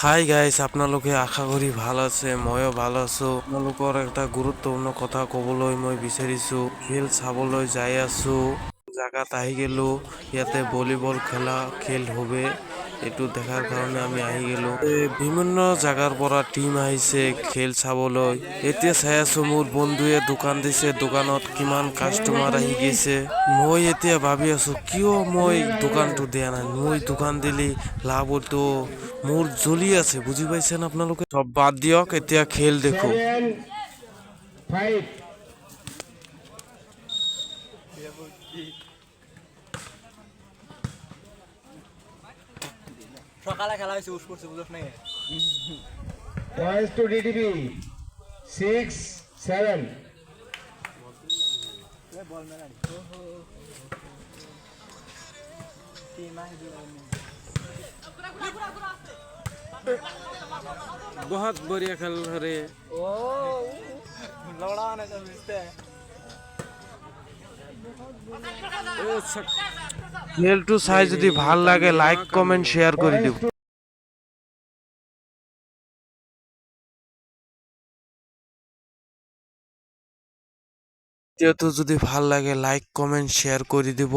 Hi guys, আপোনালোকে আশা কৰি ভাল আছে। ময়ো ভাল আছো। আপোনালোকৰ এটা গুৰুত্বপূৰ্ণ কথা ক'বলৈ মই বিচাৰিছো। খেল চাবলৈ যাই আছো, জাগাত আহি গেলো। ইয়াতে ভলীবল খেল হবে, এইটো দেখাৰ কাৰণে আমি আহি গেলো। বিভিন্ন জাগাৰ পৰা টিম আহিছে খেল চাবলৈ। এতিয়া চাই আছো মোৰ বন্ধুৱে দোকান দিছে, দোকানত কিমান কাষ্টমাৰ আহি গৈছে। মই এতিয়া ভাবি আছো কিয় মই দোকানটো দিয়া নাই। মই দোকান দিলি লাভ হতো। মোৰ জ্বলি আছে, বুজি পাইছেন আপোনালোকে। সব বাদ দিয়ক, এতিয়া খেল দেখো। 7-5 সকালে খেলা হয়েছে উস করছে বুঝছ নাই points to DDB 6-7 বল মেলা बहुत बढ़िया खेल रहे। ও লড়া না তো বুঝতে খেলটো চাই যদি ভাল লাগে লাইক কমেন্ট শেয়ার কৰি দিব। points to ভিডিওটো যদি ভাল লাগে লাইক কমেন্ট শেয়ার কৰি দিব।